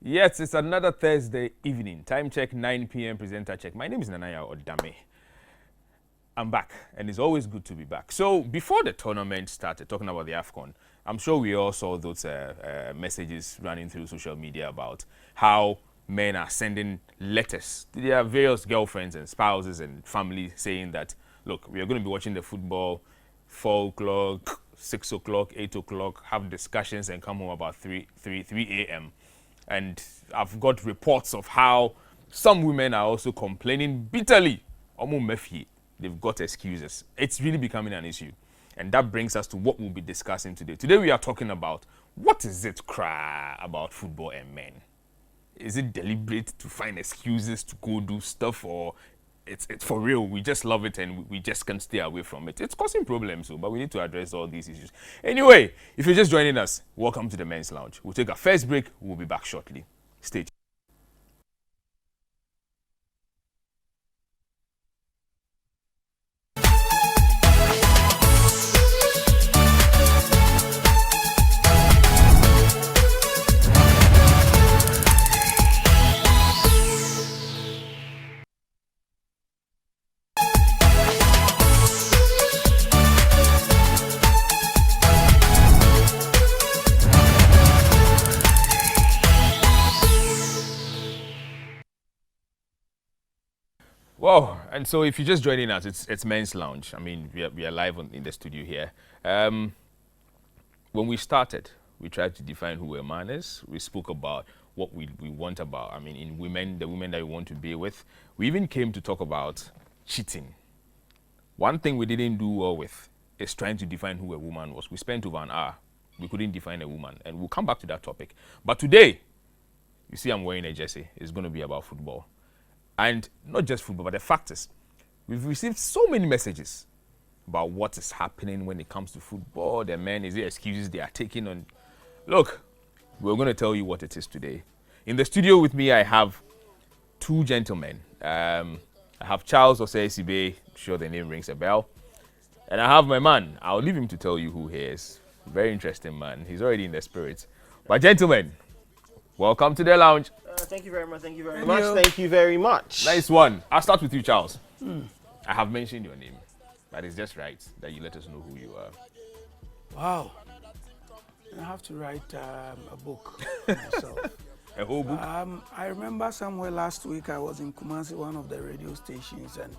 Yes, it's another Thursday evening. Time check, 9 p.m. Presenter check. My name is Nanaya Odame. I'm back, and it's always good to be back. So, before the tournament started, talking about the AFCON, I'm sure we all saw those messages running through social media about how men are sending letters to their various girlfriends and spouses and family saying that, look, we are going to be watching the football 4 o'clock, 6 o'clock, 8 o'clock, have discussions and come home about 3 a.m. And I've got reports of how some women are also complaining bitterly. They've got excuses. It's really becoming an issue. And that brings us to what we'll be discussing today. Today we are talking about what is it about football and men? Is it deliberate to find excuses to go do stuff, or it's for real? We just love it and we just can't stay away from it. It's causing problems, so, but we need to address all these issues. Anyway, if you're just joining us, welcome to the Men's Lounge. We'll take our first break. We'll be back shortly. Stay tuned. Wow, and so if you're just joining us, it's Men's Lounge. I mean, we are live in the studio here. When we started, we tried to define who a man is. We spoke about what we want about, I mean, in women, the women that we want to be with. We even came to talk about cheating. One thing we didn't do well with is trying to define who a woman was. We spent over an hour. We couldn't define a woman, and we'll come back to that topic. But today, you see I'm wearing a jersey. It's going to be about football. And not just football, but the fact is, we've received so many messages about what is happening when it comes to football. The men, is there excuses they are taking on? Look, we're going to tell you what it is today. In the studio with me, I have two gentlemen. I have Charles Osei Asibey. I'm sure the name rings a bell. And I have my man. I'll leave him to tell you who he is. Very interesting man. He's already in the spirit. But gentlemen, welcome to the lounge. Thank you very much. Thank you very much. Thank you very much. Nice one. I'll start with you, Charles. I have mentioned your name, but it's just right that you let us know who you are. Wow. I have to write a book myself. A whole book? I remember somewhere last week I was in Kumasi, one of the radio stations, and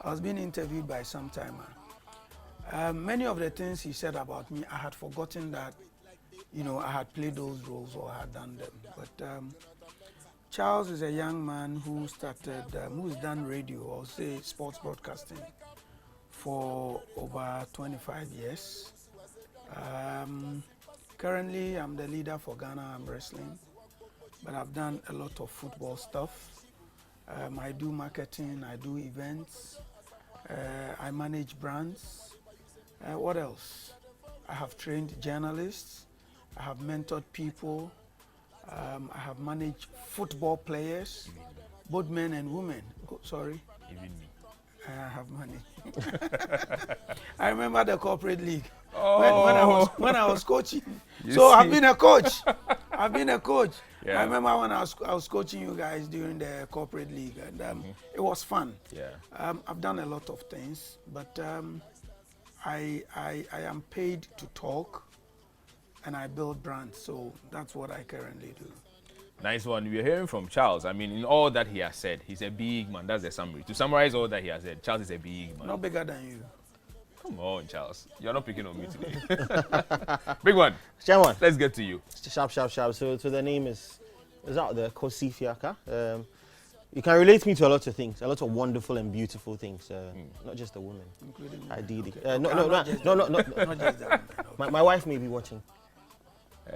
I was being interviewed by some timer. Many of the things he said about me, I had forgotten that, I had played those roles or had done them. But Charles is a young man who started, who's done radio, or say sports broadcasting, for over 25 years. Currently, I'm the leader for Ghana Arm Wrestling, but I've done a lot of football stuff. I do marketing, I do events, I manage brands. What else? I have trained journalists, I have mentored people, I have managed football players, both men and women. Sorry. Even me. I have money. I remember the corporate league when I was coaching. I've been a coach. I've been a coach. Yeah. I remember when I was coaching you guys during the corporate league, and it was fun. Yeah. I've done a lot of things, but I am paid to talk, and I build brands. So that's what I currently do. Nice one. We're hearing from Charles. I mean, in all that he has said, he's a big man. That's the summary. To summarize all that he has said, Charles is a big man. Not bigger than you. Come on, Charles. You're not picking on me today. Big one. Chairman. Let's get to you. Sharp. So the name is out there, Kosi Fiaka. You can relate me to a lot of things, a lot of wonderful and beautiful things. Not just a woman. Including Ideally. okay. Not just that. Okay. My wife may be watching.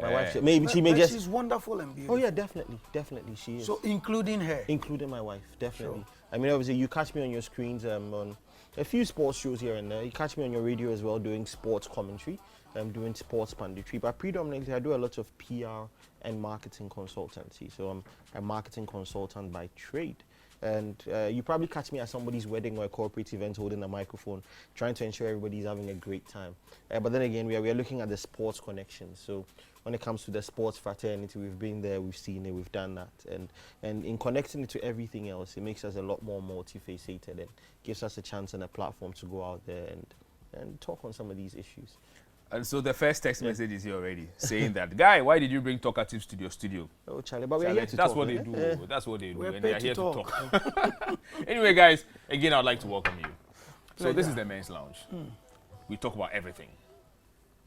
My wife, maybe she may But just. she's wonderful and beautiful. Oh yeah, definitely she is. So including her. Including my wife, definitely. Sure. I mean, obviously, you catch me on your screens on a few sports shows here and there. You catch me on your radio as well doing sports commentary. I'm doing sports punditry, but predominantly I do a lot of PR and marketing consultancy. So I'm a marketing consultant by trade. And you probably catch me at somebody's wedding or a corporate event holding a microphone, trying to ensure everybody's having a great time. But then again, we are looking at the sports connection. So when it comes to the sports fraternity, we've been there, we've seen it, we've done that. And in connecting it to everything else, it makes us a lot more multifaceted and gives us a chance and a platform to go out there and talk on some of these issues. And so the first text message is here already, saying that, Guy, why did you bring talkatives to your studio? Oh, Charlie, but we are here to That's talk. what they do. That's what they do. We're And they are paid here to to talk. Anyway, guys, again, I'd like to welcome you. So this is the men's lounge. We talk about everything.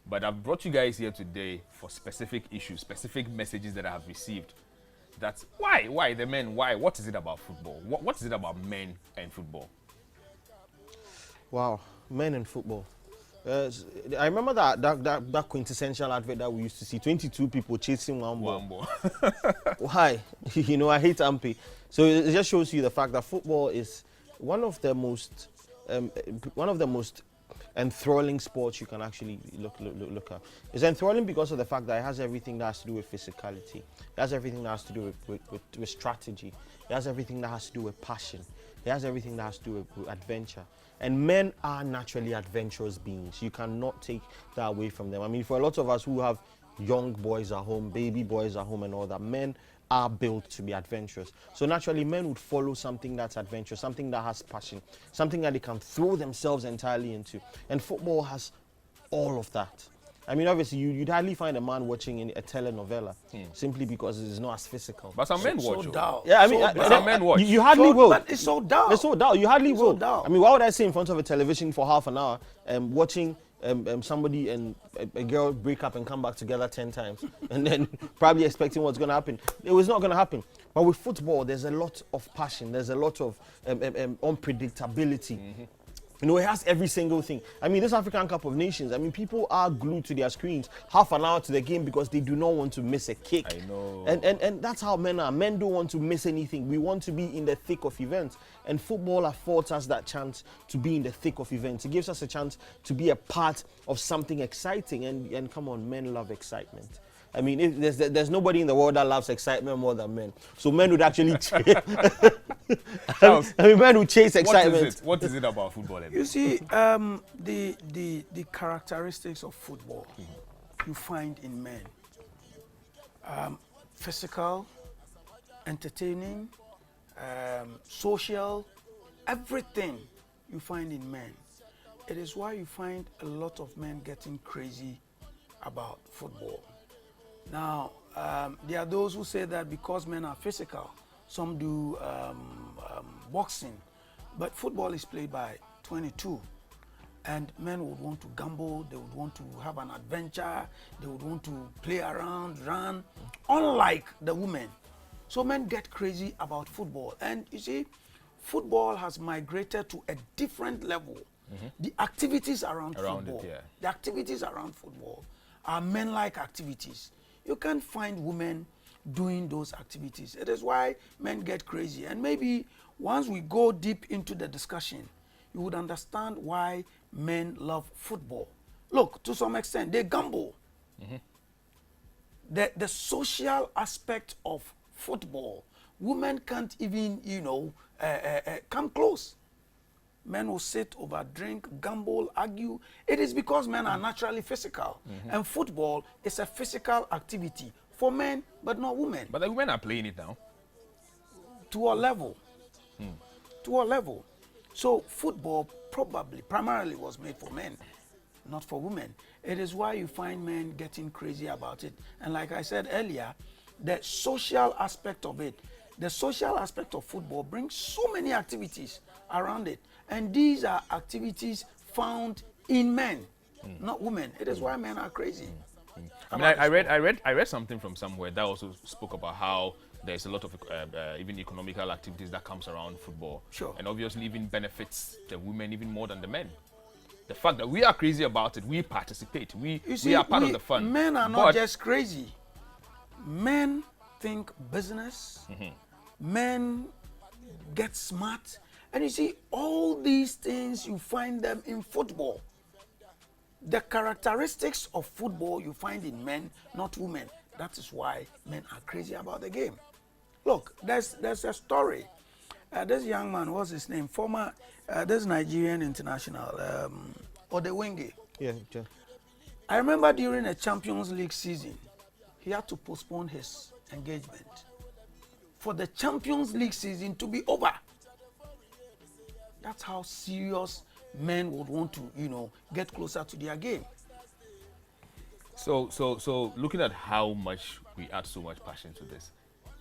But I've brought you guys here today for specific issues, specific messages that I have received. That's why the men, why? What is it about football? What is it about men and football? Wow, men and football. I remember that quintessential advert that we used to see, 22 people chasing one ball. Why? You know, I hate Ampe. So it just shows you the fact that football is one of the most enthralling sports you can actually look at. It's enthralling because of the fact that it has everything that has to do with physicality. It has everything that has to do with strategy. It has everything that has to do with passion. It has everything that has to do with adventure. And men are naturally adventurous beings. You cannot take that away from them. I mean, for a lot of us who have young boys at home, baby boys at home and all that, men are built to be adventurous. So naturally, men would follow something that's adventurous, something that has passion, something that they can throw themselves entirely into. And football has all of that. I mean, obviously, you'd hardly find a man watching a telenovela simply because it's not as physical. But some men watch. So dull. Yeah, I mean, some men watch. You hardly will. But it's so dull. It's so dull. You hardly will. So dull. I mean, why would I sit in front of a television for half an hour watching somebody and a girl break up and come back together 10 times and then probably expecting what's going to happen? It was not going to happen. But with football, there's a lot of passion. There's a lot of unpredictability. You know, it has every single thing. I mean, this African Cup of Nations, I mean, people are glued to their screens half an hour to the game because they do not want to miss a kick. I know. And that's how men are. Men don't want to miss anything. We want to be in the thick of events. And football affords us that chance to be in the thick of events. It gives us a chance to be a part of something exciting. And come on, men love excitement. I mean, if there's nobody in the world that loves excitement more than men. So men would actually chase. Men would chase excitement. What is it about football? You see, the characteristics of football you find in men. Physical, entertaining, social, everything you find in men. It is why you find a lot of men getting crazy about football. Now, there are those who say that because men are physical, some do boxing, but football is played by 22. And men would want to gamble, they would want to have an adventure, they would want to play around, run, unlike the women. So men get crazy about football. And you see, football has migrated to a different level. The activities around football, the activities around football are men-like activities. You can't find women doing those activities. It is why men get crazy. And maybe once we go deep into the discussion, you would understand why men love football. Look, to some extent, they gamble. The social aspect of football, women can't even, come close. Men will sit over, drink, gamble, argue. It is because men are naturally physical. And football is a physical activity for men, but not women. But the women are playing it now. To a level. To a level. So football primarily was made for men, not for women. It is why you find men getting crazy about it. And like I said earlier, the social aspect of it, the social aspect of football brings so many activities around it. And these are activities found in men, not women. It is why men are crazy. I mean, I read something from somewhere that also spoke about how there's a lot of even economical activities that comes around football. Sure. And obviously even benefits the women even more than the men. The fact that we are crazy about it, we participate. We are part of the fun. Men are not just crazy. Men think business. Men get smart. And you see, all these things, you find them in football. The characteristics of football you find in men, not women. That is why men are crazy about the game. Look, there's a story. This young man, what's his name? Former, this Nigerian international, Odewenge. Yeah, yeah. I remember during a Champions League season, he had to postpone his engagement for the Champions League season to be over. That's how serious men would want to, get closer to their game. So looking at how much we add so much passion to this,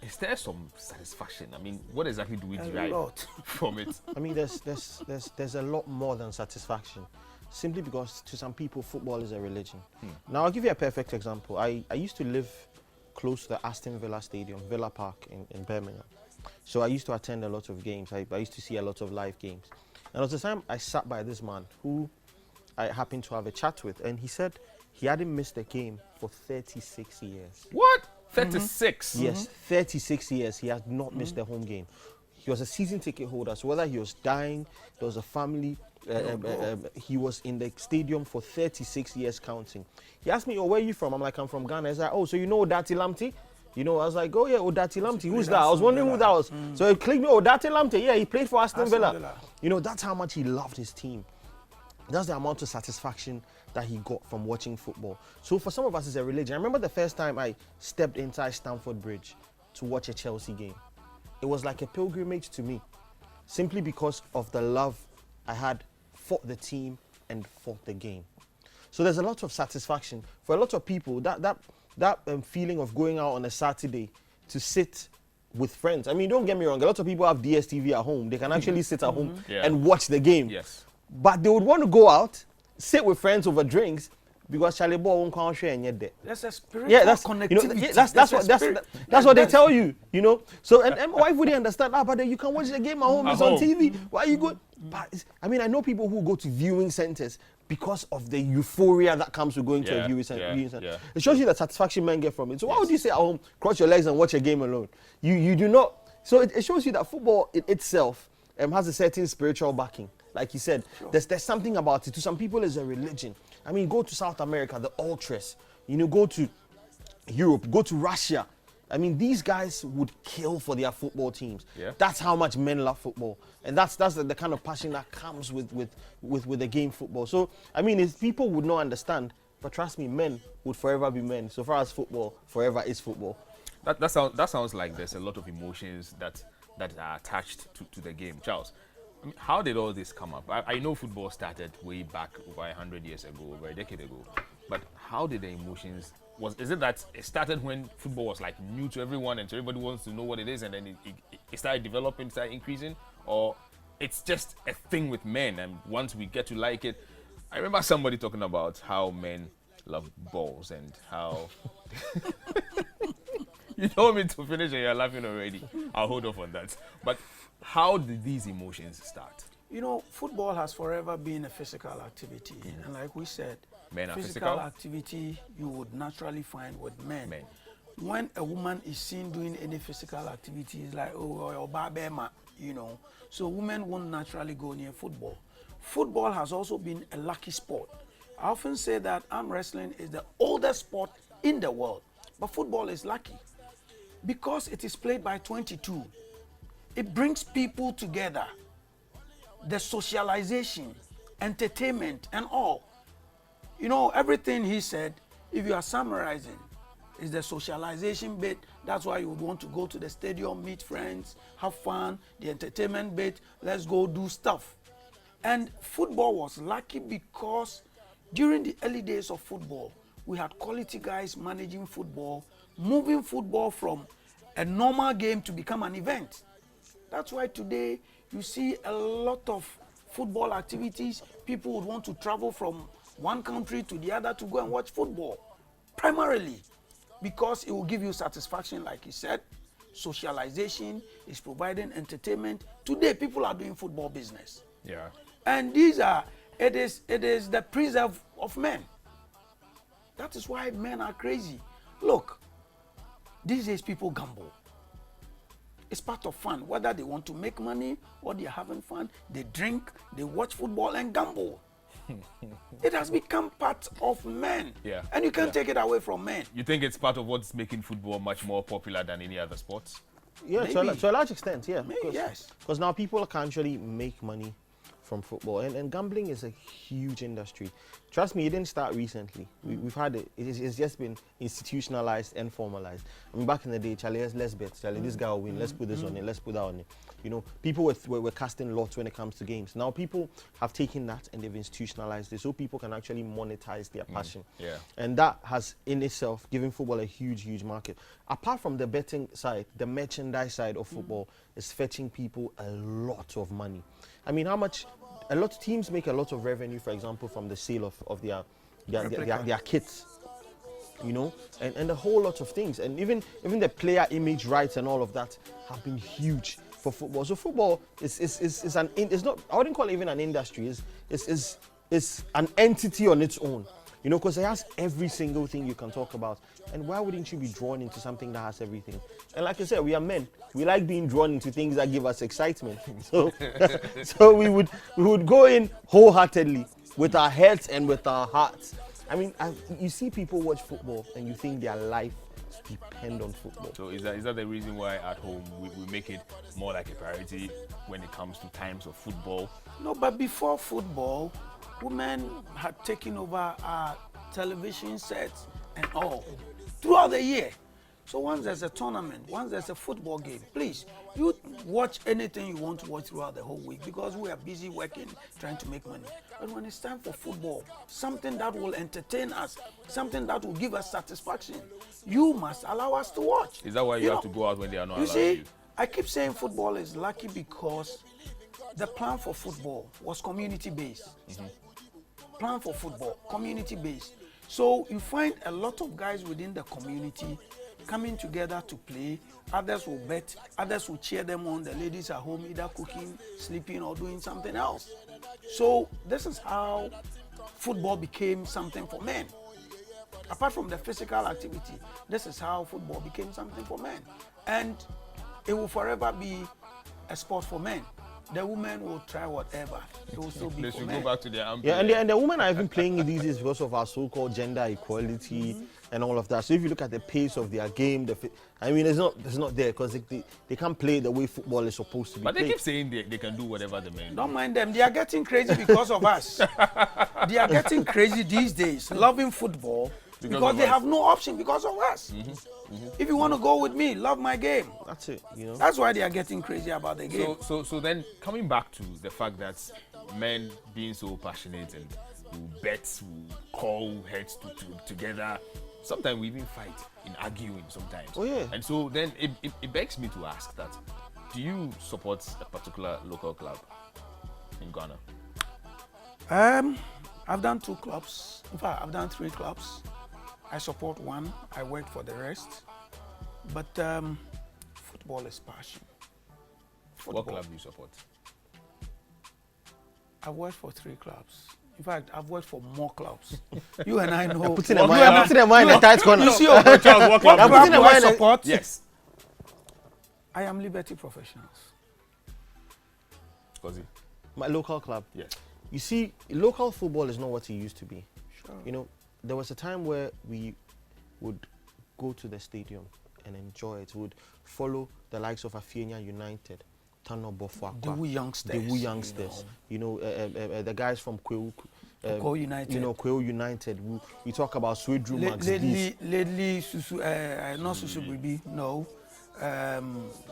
is there some satisfaction? I mean, what exactly do we derive from it? I mean, there's a lot more than satisfaction. Simply because to some people, football is a religion. Now, I'll give you a perfect example. I used to live close to the Aston Villa Stadium, Villa Park in Birmingham. So I used to attend a lot of games. I used to see a lot of live games. And there was a time I sat by this man who I happened to have a chat with, and he said he hadn't missed a game for 36 years. What? 36? Yes, 36 years he had not missed a home game. He was a season ticket holder, so whether he was dying, there was a family, he was in the stadium for 36 years counting. He asked me, oh, where are you from? I'm like, I'm from Ghana. He's like, oh, so you know Odati Lamti? I was like, oh yeah, Odati Lamti. Who's that? I was wondering who that was. So he clicked me, Odati Lamti. Yeah, he played for Aston Villa. That's how much he loved his team. That's the amount of satisfaction that he got from watching football. So for some of us, it's a religion. I remember the first time I stepped inside Stamford Bridge to watch a Chelsea game. It was like a pilgrimage to me, simply because of the love I had for the team and for the game. So there's a lot of satisfaction. For a lot of people, that feeling of going out on a Saturday to sit with friends. I mean, don't get me wrong, a lot of people have DSTV at home. They can actually sit at home and watch the game. Yes. But they would want to go out, sit with friends over drinks, because Charlie Ball won't come share and yet there. That's a spiritual connectivity. That's what they tell you, So and my wife wouldn't understand. But then you can watch the game at home. It's on TV. Why are you good? But I mean, I know people who go to viewing centers because of the euphoria that comes with going to a viewing center. Yeah. It shows you the satisfaction men get from it. So why would you sit at home, cross your legs, and watch a game alone? You do not. So it shows you that football itself has a certain spiritual backing. Like you said, there's something about it. To some people, it's a religion. I mean, go to South America, the ultras. Go to Europe, go to Russia. I mean, these guys would kill for their football teams. Yeah. That's how much men love football, and that's the kind of passion that comes with the game football. So, I mean, if people would not understand, but trust me, men would forever be men. So far as football, forever is football. That sounds like there's a lot of emotions that are attached to the game. Charles, I mean, how did all this come up? I know football started way back over 100 years ago, over a decade ago. But how did the emotions, is it that it started when football was like new to everyone and so everybody wants to know what it is and then it started developing, started increasing? Or it's just a thing with men and once we get to like it? I remember somebody talking about how men love balls and how... You told me to finish and you're laughing already. I'll hold off on that. But how did these emotions start? Football has forever been a physical activity. And like we said, men are physical activity you would naturally find with men. When a woman is seen doing any physical activity, it's like, oh, babema, So women won't naturally go near football. Football has also been a lucky sport. I often say that arm wrestling is the oldest sport in the world. But football is lucky. Because it is played by 22, it brings people together. The socialization, entertainment, and all. Everything he said, if you are summarizing, is the socialization bit. That's why you would want to go to the stadium, meet friends, have fun. The entertainment bit, let's go do stuff. And football was lucky because during the early days of football, we had quality guys managing football, moving football from a normal game to become an event. That's why today you see a lot of football activities. People would want to travel from one country to the other to go and watch football. Primarily because it will give you satisfaction, like he said. Socialization is providing entertainment. Today people are doing football business. Yeah. And it is the preserve of men. That is why men are crazy. Look, these days people gamble. It's part of fun. Whether they want to make money or they're having fun, they drink, they watch football and gamble. It has become part of men. Yeah. And you can't take it away from men. You think it's part of what's making football much more popular than any other sports? Yeah, to a large extent, yeah. Maybe, yes. Because now people can actually make money from football, and gambling is a huge industry. Trust me, it didn't start recently. We've had it's just been institutionalized and formalized. I mean, back in the day, Charlie, let's bet. Charlie, this guy will win. Let's put this on it. Let's put that on it. You know, people were casting lots when it comes to games. Now people have taken that and they've institutionalized it, so people can actually monetize their passion. Yeah. And that has in itself given football a huge market. Apart from the betting side, the merchandise side of football is fetching people a lot of money. I mean, how much? A lot of teams make a lot of revenue, for example, from the sale of their kits, you know, and a whole lot of things. And even the player image rights and all of that have been huge for football. So football is not, I wouldn't call it even an industry. It's an entity on its own, you know, because it has every single thing you can talk about. And why wouldn't you be drawn into something that has everything? And like I said, we are men. We like being drawn into things that give us excitement. So, so we would go in wholeheartedly with our heads and with our hearts. I mean, you see people watch football and you think their life depends on football. So is that the reason why at home we make it more like a priority when it comes to times of football? No, but before football, women had taken over our television sets and all throughout the year. So once there's a tournament, once there's a football game, please, you watch anything you want to watch throughout the whole week, because we are busy working, trying to make money. But when it's time for football, something that will entertain us, something that will give us satisfaction, you must allow us to watch. Is that why you have to go out when they are not allowing see, you? I keep saying football is lucky because the plan for football was community-based. Plan for football, community-based. So you find a lot of guys within the community coming together to play. Others will bet, others will cheer them on. The ladies are home either cooking, sleeping, or doing something else. So this is how football became something for men. Apart from the physical activity, this is how football became something for men. And it will forever be a sport for men. The women will try whatever. It will still be They for should men. go back to their armpit. Yeah, and the women are even playing these days because of our so-called gender equality and all of that. So if you look at the pace of their game, I mean, it's not there because they can't play the way football is supposed to be But they played. keep saying they can do whatever the men do. Don't mind them. They are getting crazy because of us. They are getting crazy these days, loving football because they have no option because of us. If you want to go with me, love my game. That's it, you know. That's why they are getting crazy about the game. So then coming back to the fact that men being so passionate and who bet, who call heads together, sometimes we even fight in arguing sometimes. Oh, yeah. And so then it begs me to ask that, do you support a particular local club in Ghana? I've done 2 clubs. In fact, I've done 3 clubs. I support one. I work for the rest. But football is passion. Football. What club do you support? I've worked for 3 clubs. In fact, I've worked for more clubs. You and I know. Putting them in a tight corner. You see, Charles, what club what do you club do I support? Yes. I am Liberty Professionals. Kosi. My local club. Yes. You see, local football is not what it used to be. Sure. You know, there was a time where we would go to the stadium and enjoy it. We would follow the likes of Fiaka United, Tano Bofuakwa, The Wu youngsters. the Wu youngsters. You know, the guys from Kweu United. You know, Kweu United. We talk about Swedru Max. Lately, Susu, not Susu Bibi, no.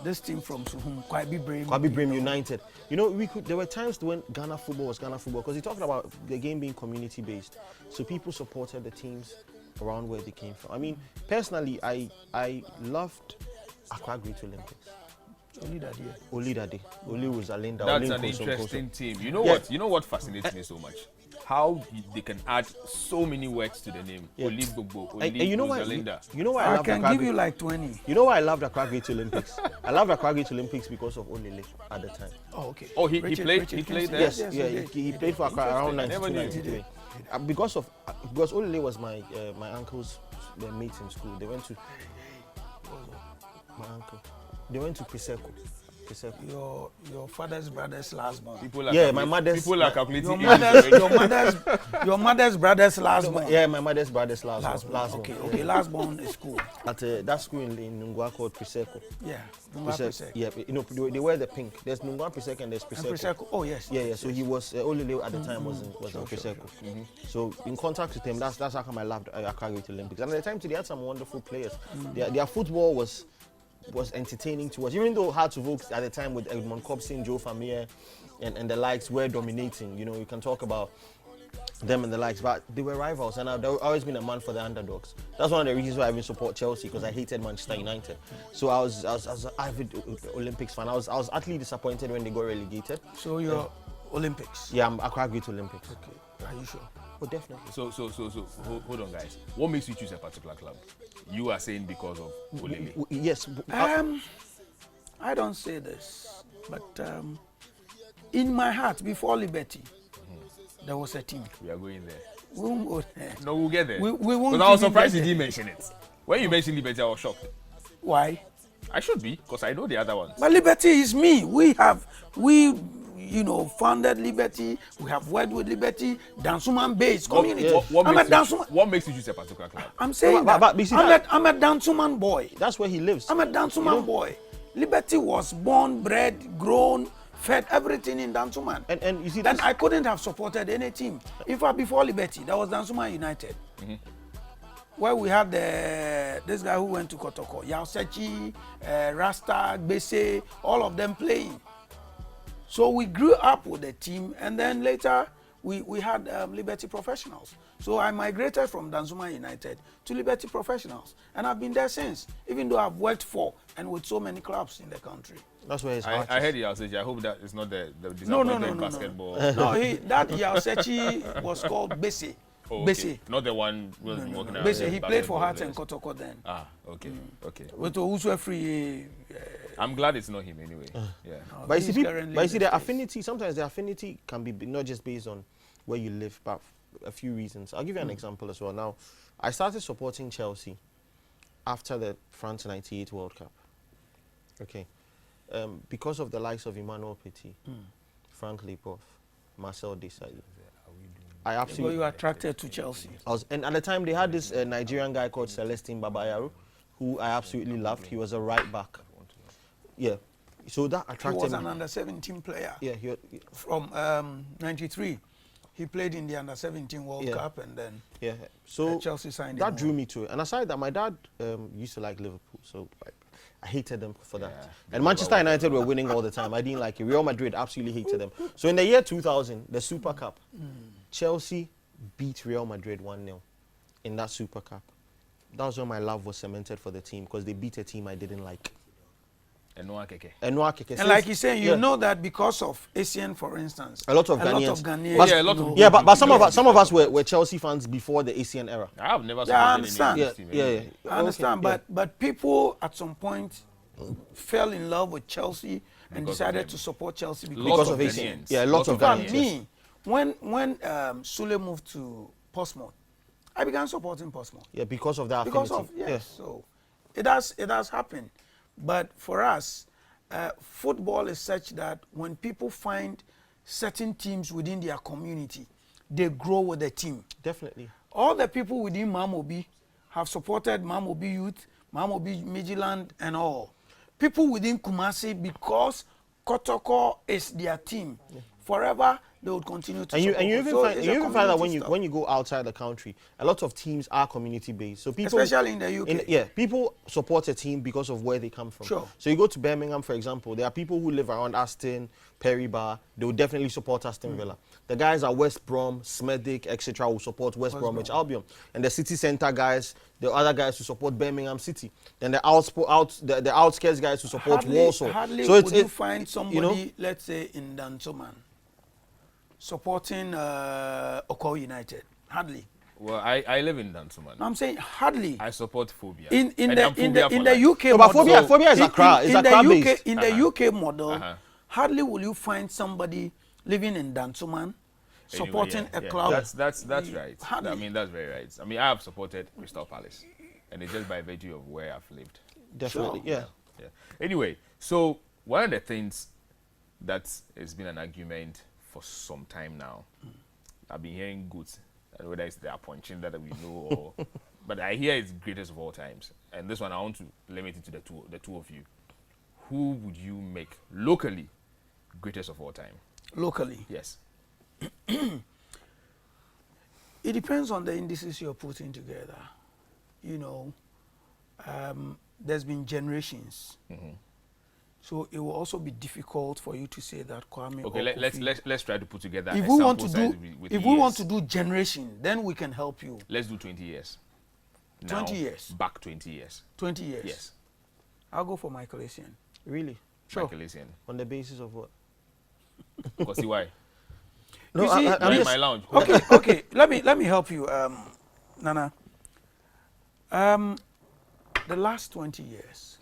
This team from Suhum, Kwabi Brem United. You know, there were times when Ghana football was Ghana football because he talked about the game being community based. So people supported the teams around where they came from. I mean, personally, I loved Accra Great Olympics. Olidade. Oli was Alinda. That's an interesting team. You know what? You know what fascinates me so much? How they can add so many words to the name. Yeah. Oli Gbogbo, And you know why? Alinda. You know why I I loved can Accra give you Great- like 20. You know why I loved Accra Great Olympics? I loved Accra Great Olympics because of Olele at the time. Oh, okay. Oh, he Richard played Kingston. there? Yes, Yes, yeah, he did. he played for Accra around Interesting. I 92, never knew. 93. Because Olele was my uncle's mate in school. They went to my uncle. They went to Priseko. Your father's brother's last born. My mother's. People are calculating. Your mother's brother's last born. Yeah, my mother's brother's last born. Okay, last born is cool. At that school in Nungwa called Priseko. Yeah, Nungwa Priseko. Yeah, they wear the pink. There's Nungwa Priseko and there's Priseko. And Priseko. Oh yes. Yeah. So he was Olele at the time was in Priseko. So in contact with him, that's how come I loved Accra Great Olympics. And at the time too, they had some wonderful players. Their football was entertaining to watch, even though hard to vote at the time with Edmond Cobson, Joe Famia, and the likes were dominating. You know, you can talk about them and the likes, but they were rivals, and I've always been a man for the underdogs. That's one of the reasons why I even support Chelsea, because I hated Manchester United. So I was an avid Olympics fan. I was utterly disappointed when they got relegated. So you're Olympics? Yeah, I'm Accra Great Olympics. Okay, are you sure? Oh, definitely. So hold on, guys. What makes you choose a particular club? You are saying because of Olele? Yes. I don't say this, but in my heart, before Liberty, there was a team. We are going there. We won't go there. No, we'll get there. We won't. Because I was surprised you didn't mention it. When you mentioned Liberty, I was shocked. Why? I should be, because I know the other ones. But Liberty is me. We founded Liberty. We have worked with Liberty. Dansuman based community. What makes you choose a particular club? I'm saying I'm a Dansuman boy. That's where he lives. I'm a Dansuman boy. Liberty was born, bred, grown, fed, everything in Dansuman. And you see, then I couldn't have supported any team. In fact, before Liberty, there was Dansuman United. Where we had this guy who went to Kotoko, Yaosechi, Rasta, Bese, all of them playing. So we grew up with the team, and then later we had Liberty Professionals. So I migrated from Danzuma United to Liberty Professionals, and I've been there since, even though I've worked for and with so many clubs in the country. That's where his heart I heard Yaosechi. I hope that it's not the disappointed basketball. No, that Yaosechi was called Bese. Oh, okay. Bese. Not the one who was working out. Bese, he played for Hearts and Kotoko then. Ah, okay, okay. With Uswe Free. I'm glad it's not him anyway. Yeah. No, but you see, the affinity, sometimes the affinity can be not just based on where you live, but a few reasons. I'll give you an example as well. Now, I started supporting Chelsea after the France 98 World Cup. Okay. Because of the likes of Emmanuel Petit, Frank Lipov, Marcel Desailly. I absolutely. So you were attracted to Chelsea. And at the time, they had this Nigerian guy called Celestine Babayaro, who I absolutely loved. He was a right back. Yeah. So that attracted me. He was an under-17 player. Yeah. From 93. He played in the under-17 World Cup, and then so Chelsea signed him. That drew me to it. And aside that, my dad used to like Liverpool, so I hated them for that. And Manchester United were winning all the time. I didn't like it. Real Madrid absolutely hated them. So in the year 2000, the Super Cup, Chelsea beat Real Madrid 1-0 in that Super Cup. That was when my love was cemented for the team, because they beat a team I didn't like. And like he's saying, you know that because of ASEAN, for instance, a lot of Ghanaians. But some of us were Chelsea fans before the ASEAN era. I've never I understand. I understand, but people at some point fell in love with Chelsea and decided to support Chelsea because of ASEAN. Yeah, lots of Ghanaians. Me, when Sule moved to Portsmouth, I began supporting Portsmouth. Yeah, because of that affinity. So it has happened. But for us, football is such that when people find certain teams within their community, they grow with the team. Definitely. All the people within Mamobi have supported Mamobi Youth, Mamobi Midland, and all. People within Kumasi, because Kotoko is their team, forever they would continue to support. And you even find that when you go outside the country, a lot of teams are community based. So people, especially in the UK, people support a team because of where they come from. Sure. So you go to Birmingham, for example, there are people who live around Aston, Perry Bar. They will definitely support Aston Villa. The guys at West Brom, Smedic, etc., will support West Bromwich Albion. And the city centre guys, the other guys who support Birmingham City. Then the outskirts guys who support Walsall. Hardly would you find somebody, let's say in Dansoman, supporting Oko United. Hardly. Well, I live in Dansoman. I'm saying hardly. I support Phobia. In the UK no, model. But Phobia is Accra. It's Accra based. In the UK model, hardly will you find somebody living in Dansoman supporting a club. That's right. Hardly. I mean, that's very right. I mean, I have supported Crystal Palace, and it's just by virtue of where I've lived. Definitely, yeah. Anyway, so one of the things that has been an argument for some time now, I've been hearing goods, and whether it's the punching that we know, or, but I hear it's greatest of all times. And this one, I want to limit it to the two of you. Who would you make locally greatest of all time? Locally? Yes. It depends on the indices you're putting together. You know, there's been generations. So it will also be difficult for you to say that Kwame. Okay, let's try to put together. If a we want to sample do, size with if years. we want to do generation, then we can help you. Let's do 20 years. 20 Now, years. Back 20 years. 20 years. Yes. I'll go for Michael Essien. Really? Sure. Michael Essien. On the basis of what? Kosi, why? No, You see, You're in yes. my lounge. Okay, okay. Let me help you, Nana. The last 20 years,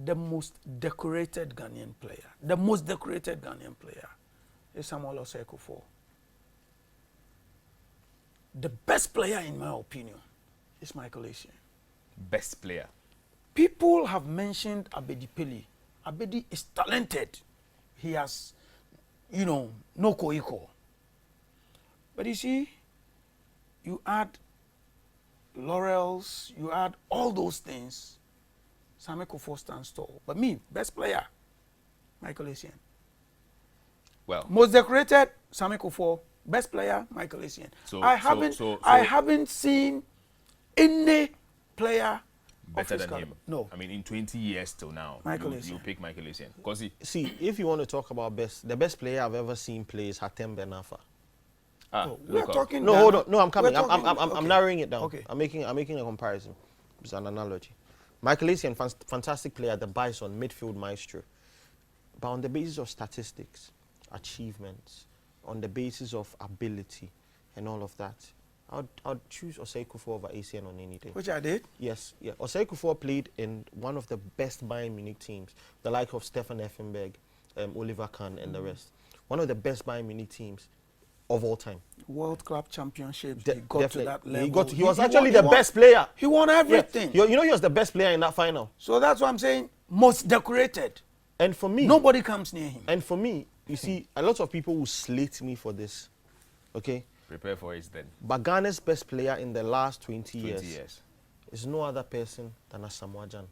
the most decorated Ghanaian player, is Samuel Osei. The best player, in my opinion, is Michael Essien. Best player. People have mentioned Abedi Pele. Abedi is talented. He has, you know, no co-equal. But you see, you add laurels, you add all those things, Sammy Kofo stands tall. But me, best player, Michael Essien. Well, Most decorated, Sammy Kofo. Best player, Michael Essien. I haven't seen any player better of his than him. caliber. No. I mean, in 20 years till now, Michael you Essien. pick Michael Essien. Kosi. See, if you want to talk about the best player I've ever seen play is Hatem Ben Arfa. We're talking. No, Ghana. hold on. No, I'm coming. We're talking- I'm okay. narrowing it down. Okay. I'm making a comparison. It's an analogy. Michael Essien, fantastic player, the Bison, midfield maestro. But on the basis of statistics, achievements, on the basis of ability, and all of that, I'd choose Osei Kufo over Essien on any day. Which I did. Yes, yeah. Osei Kufo played in one of the best Bayern Munich teams, the like of Stefan Effenberg, Oliver Kahn, and the rest. One of the best Bayern Munich teams of all time. World Club Championships. He got Definitely. to that level. He was actually the best player. He won everything. Yeah. You know he was the best player in that final. So that's what I'm saying. Most decorated. And for me, Nobody comes near him. And for me, you see, a lot of people will slate me for this. Okay? Prepare for it then. But Ghana's best player in the last 20 20 years years. is no other person than Asamoah Gyan.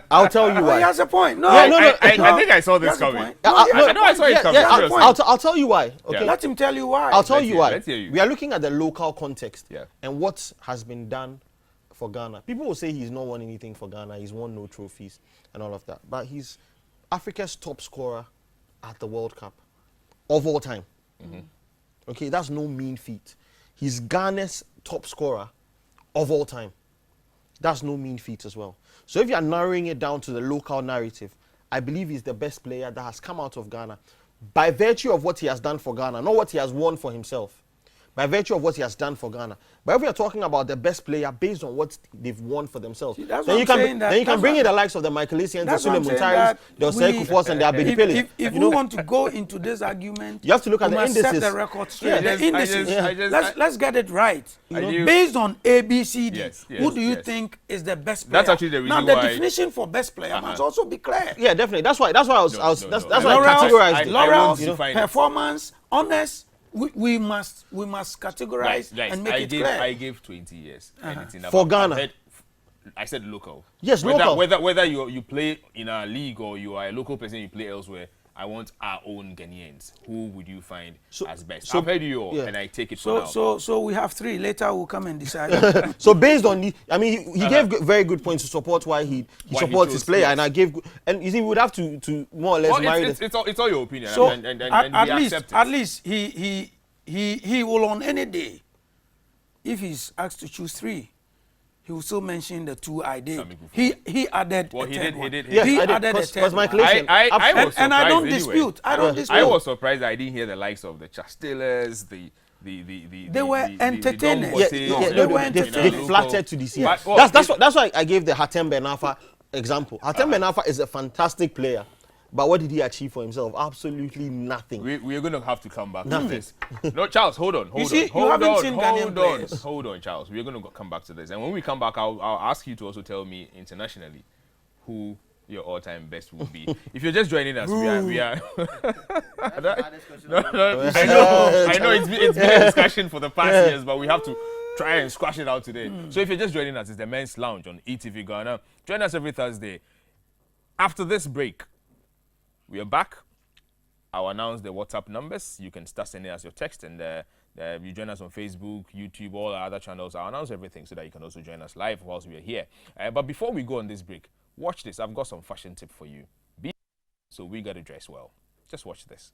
I'll tell you He why. has a point. No, Yeah, no, no, I think I saw this That's the coming. point. I know I saw it coming. yeah, Seriously. I'll tell you why. Okay? Yeah. Let him tell you why. I'll tell Let's you hear- why. let's hear you. We are looking at the local context Yeah. and what has been done for Ghana. People will say he's not won anything for Ghana. He's won no trophies and all of that. But he's Africa's top scorer at the World Cup of all time. Okay, that's no mean feat. He's Ghana's top scorer of all time. That's no mean feat as well. So if you are narrowing it down to the local narrative, I believe he's the best player that has come out of Ghana by virtue of what he has done for Ghana, not what he has won for himself. By virtue of what he has done for Ghana. But if we are talking about the best player based on what they've won for themselves, See, that's then what you I'm saying can that- then you can that's bring what- in the likes of the Michael Essien, the That's what I'm Suleiman saying, Tyrus, that the Osei we- Kufos, and the Abedi Pele. If You we know, want to go into this argument, You have to look at we the must set indices. the record straight. Yeah, The indices. Let's get it right. I knew- Based on ABCD, Yes, who do you yes. think is the best player? That's actually the reason now, the why- definition for best player must also be clear. yeah, definitely. That's why I was No, that's no, that's no. why I categorized it. Laurels, you know, performance, honest. We must categorize and make it clear. I gave 20 years. And it's enough. For Ghana. I said local. Yes, whether, local. Whether you play in a league or you are a local person, you play elsewhere. I want our own Ghanaians. Who would you find as best? I've heard you all, yeah. and I take it for now. So we have three. Later we'll come and decide. So based on the, I mean, he gave very good points to support why he Why he supports chose, his player, yes. and I gave, and you see, we would have to more or less Well, marry it's all your opinion, So and we at accept least he will on any day, if he's asked to choose three, he will still mention the two I did. Sami Kufuor. He added Well, a he third did- he one. did- Yes, he I did, added a because third my one. Listen, I was and I don't surprised anyway. dispute. I don't dispute. I was surprised I didn't hear the likes of the Chastillas, They were entertainers. Yeah, No, yeah, they no, were they entertaining. flattered to deceive. But, well, That's why I gave the Hatem Ben Arfa example. Hatem Ben Arfa is a fantastic player, but what did he achieve for himself? Absolutely nothing. We're going to have to come back Nothing. to this. No, Charles, hold on. Hold see, on. you Hold haven't on. seen Ghanaian Hold on. players. Hold on, Charles. We're going to come back to this. And when we come back, I'll ask you to also tell me internationally who your all-time best would be. If you're just joining us, we are. Oh, I know it's been a discussion for the past years, but we have to try and squash it out today. So if you're just joining us, it's the Men's Lounge on ETV Ghana. Join us every Thursday. After this break, we are back. I'll announce the WhatsApp numbers. You can start sending us your text, and you join us on Facebook, YouTube, all our other channels. I'll announce everything so that you can also join us live whilst we are here. But before we go on this break, watch this. I've got some fashion tip for you. So we got to dress well. Just watch this.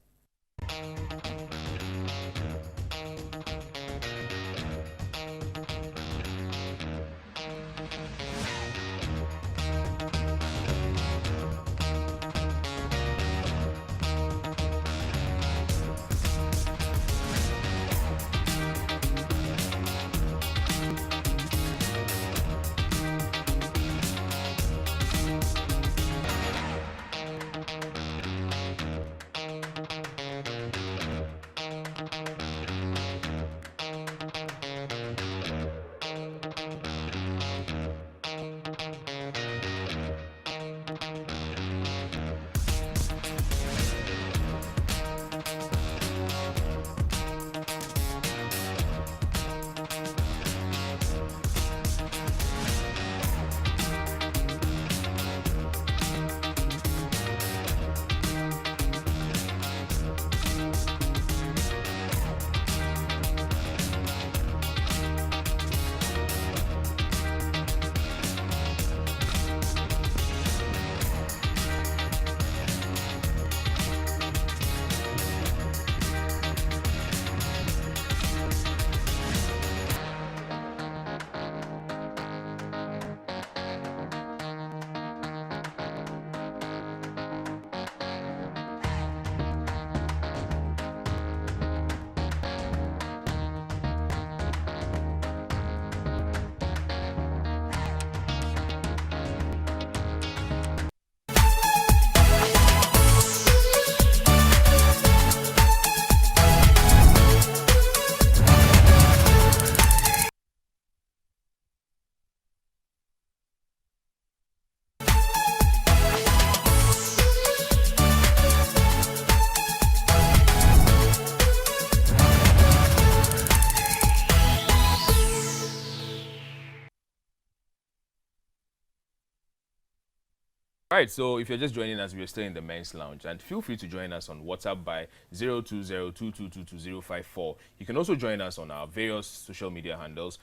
All right, so if you're just joining us, we're still in the Men's Lounge, and feel free to join us on WhatsApp by 020-222-2054. You can also join us on our various social media handles,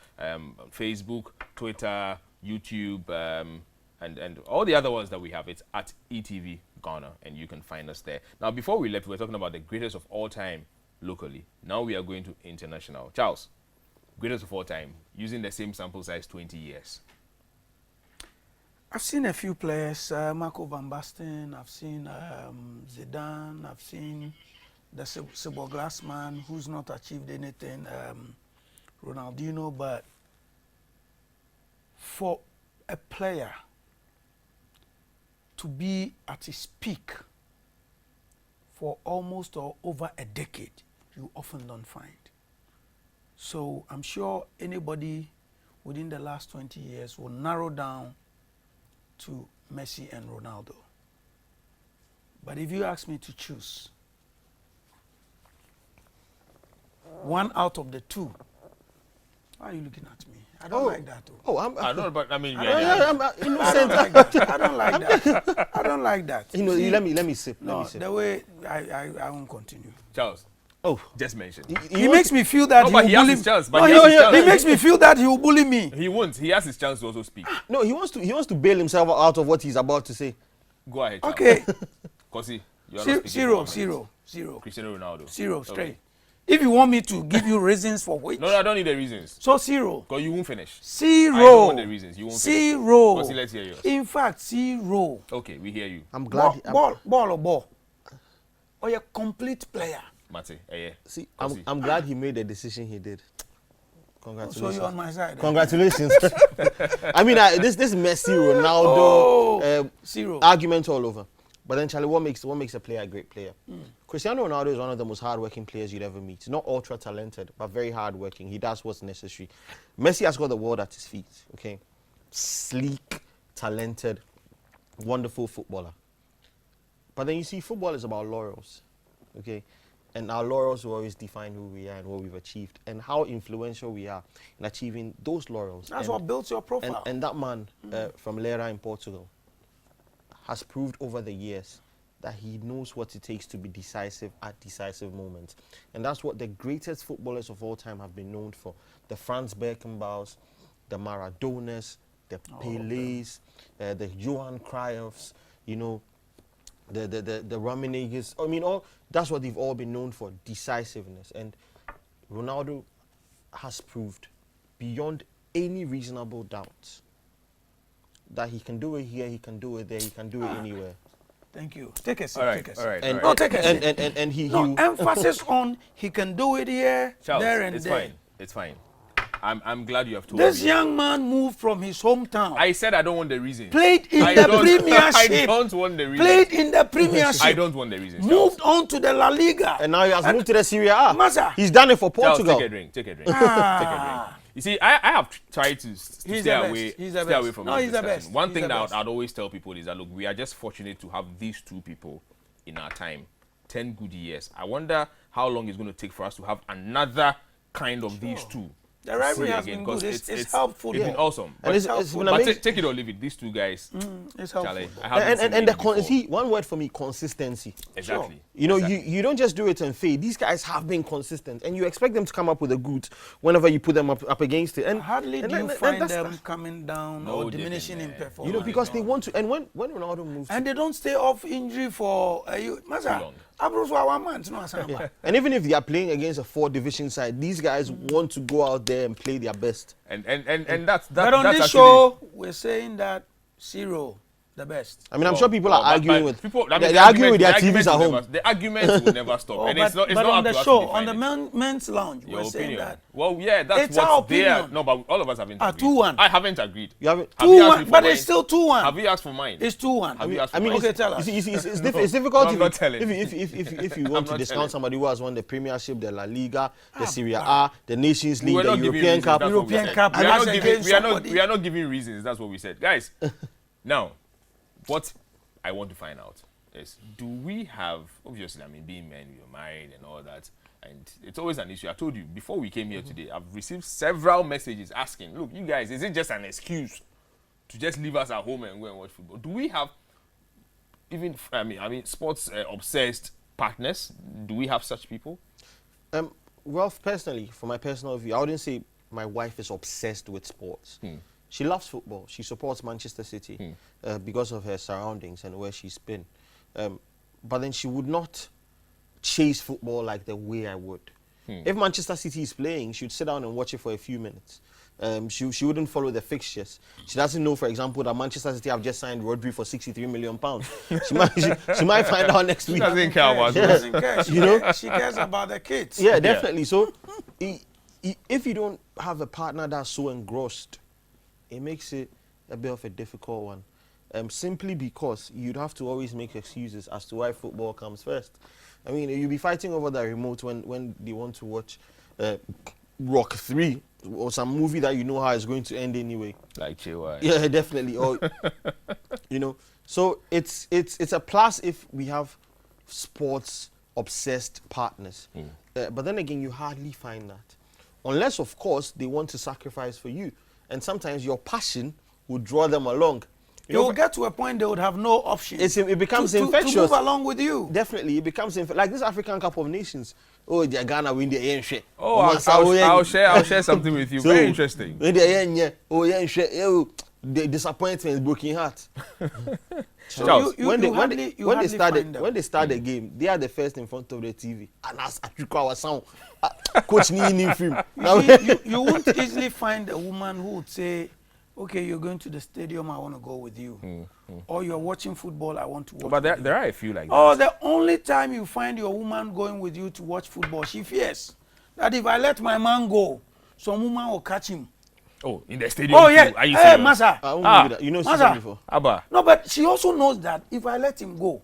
Facebook, Twitter, YouTube, and all the other ones that we have. It's at ETV Ghana, and you can find us there. Now, before we left, we were talking about the greatest of all time locally. Now we are going to international. Charles, greatest of all time, using the same sample size, 20 years. I've seen a few players, Marco van Basten, I've seen Zidane, I've seen the Sebo Glassman, who's not achieved anything, Ronaldinho, but for a player to be at his peak for almost or over a decade, you often don't find. So I'm sure anybody within the last 20 years will narrow down to Messi and Ronaldo. But if you ask me to choose one out of the two, why are you looking at me? I don't like that. I know, but I mean, I'm innocent. I don't like that. I don't like that. You know, let me sip. No, the way I won't continue. Charles. Oh, just mention. He makes me feel that no, but he has his chance. But he makes me feel that he will bully me. He won't. He has his chance to also speak. No, he wants to bail himself out of what he's about to say. Go ahead, Charles. Okay. Kosi, you are not zero. Cristiano Ronaldo. Zero, straight. Okay. If you want me to give you reasons for which. No, I don't need the reasons. So zero. Because you won't finish. Zero. I don't want the reasons. You won't zero. Kosi, let's hear yours. In fact, zero. Okay, we hear you. I'm glad. Ball or ball. Or a complete player. Mate, yeah. See, I'm glad he made the decision he did. Congratulations. So you're on my side. Congratulations. I mean, this Messi, Ronaldo zero argument all over. But then, Charlie, what makes a player a great player? Cristiano Ronaldo is one of the most hardworking players you'd ever meet. Not ultra talented, but very hardworking. He does what's necessary. Messi has got the world at his feet. Okay, sleek, talented, wonderful footballer. But then you see, football is about laurels, okay? And our laurels will always define who we are and what we've achieved and how influential we are in achieving those laurels. That's what builds your profile. And that man from Leira in Portugal has proved over the years that he knows what it takes to be decisive at decisive moments. And that's what the greatest footballers of all time have been known for. The Franz Beckenbaus, the Maradonas, the Pelés, the Johan Cruyffs, you know, the Rummenigges. I mean, that's what they've all been known for, decisiveness. And Ronaldo has proved beyond any reasonable doubt that he can do it here, he can do it there, he can do it anywhere. Thank you. Take a seat. All right, Take a seat. all right. And, all right. take a seat. and he emphasis on he can do it here, Charles, there, and it's there. fine. It's fine. I'm glad you have told This me. young man moved from his hometown. I said I don't want the reasons. Played in I the don't- Premiership. I don't want the reasons. Played in the Premiership. I don't want the reasons. Moved on to the La Liga. and now he has moved to the Serie A. Massa. He's done it for Charles, Portugal. take a drink. Take a drink. Take a drink. You see, I have tried to stay the best. away, He's the stay best. away from No, this he's the discussion. best. One He's thing the that best. I'd always tell people is that, look, we are just fortunate to have these two people in our time. 10 good years. I wonder how long it's going to take for us to have another kind of these two. The rivalry See has again, been 'cause good. It's helpful. It's been awesome. And But, it's been but amazing. take it or leave it. These two guys, It's helpful. Charlie, I haven't seen And it before. one word for me, consistency. Exactly. You know, Exactly. you don't just do it and fade. These guys have been consistent, and you expect them to come up with a good whenever you put them up against it. And Hardly and do you that- find that's- them coming down No or diminishing in different, performance. you know, because they want to. And when Ronaldo moves, And they don't stay off injury for you. Masa, long. Abruzwa 1 month, no Asamba. and even if they are playing against a 4 division side, these guys want to go out there and play their best. And that's But on that's this actually, show, we're saying that Ciro, the best. I mean, I'm sure people are arguing with. people. I mean, They're the arguing with their arguments TVs at will home. never- the arguments will never stop. Oh, And but it's not but up on to the us show, to on define the it. men's lounge, Your we're saying opinion. that. Well, yeah, that's It's our what's there. opinion. No, but all of us haven't agreed. 2-1. I haven't agreed. You haven't. Have you asked me 2-1, for but mine? it's still 2-1. Have you asked for mine? It's 2-1. Have you asked for I mean, mine? Okay, tell us. You see, it's difficult I'm if not you, telling. if you I'm want to not discount telling. somebody who has won the Premiership, the La Liga, the Serie A, the Nations We League, were the not giving European reasons, Cup. that's what we European said. Cup, We are and not that's giving. against somebody. We are not giving reasons. That's what we said, guys. Now, what I want to find out is, do we have, obviously, I mean, being men, you're married and all that, and it's always an issue. I told you before we came here today, I've received several messages asking, look, you guys, is it just an excuse to just leave us at home and go and watch football? Do we have even, I mean, sports obsessed partners? Do we have such people? Well, personally, from my personal view, I wouldn't say my wife is obsessed with sports. She loves football. She supports Manchester City because of her surroundings and where she's been. But then she would not chase football like the way I would. If Manchester City is playing, she would sit down and watch it for a few minutes. She wouldn't follow the fixtures. She doesn't know, for example, that Manchester City have just signed Rodri for £63 million. She might find out next week. doesn't care about She those. doesn't care. She You know? cares- she cares about the kids. Yeah, definitely. So, if you don't have a partner that's so engrossed, it makes it a bit of a difficult one. Simply because you'd have to always make excuses as to why football comes first. I mean, you'll be fighting over the remote when they want to watch Rock 3 or some movie that you know how it's going to end anyway. Like Chewa. Yeah, definitely. Or, you know, so it's a plus if we have sports obsessed partners. But then again, you hardly find that, unless of course they want to sacrifice for you, and sometimes your passion will draw them along. You will get to a point they would have no option. It becomes to infectious. move along with you. Definitely, it becomes like this African Cup of Nations. Oh, they're Ghana win the air share. Oh, I'll share something with you. So, Very interesting. When they oh yeah, share. The disappointment, broken heart. Charles, when they hardly start find them. the game, they are the first in front of the TV. And as our sound, coach ni in film. You won't easily find a woman who would say, okay, you're going to the stadium, I want to go with you. Or you're watching football, I want to watch But with you. there are a few like that. Oh, the only time you find your woman going with you to watch football, she fears that if I let my man go, some woman will catch him. Oh, in the stadium. Oh, yeah. Too. Are you Hey, serious? Masa. I won't give you that. You know, she's Masa. before. Abba. No, but she also knows that if I let him go,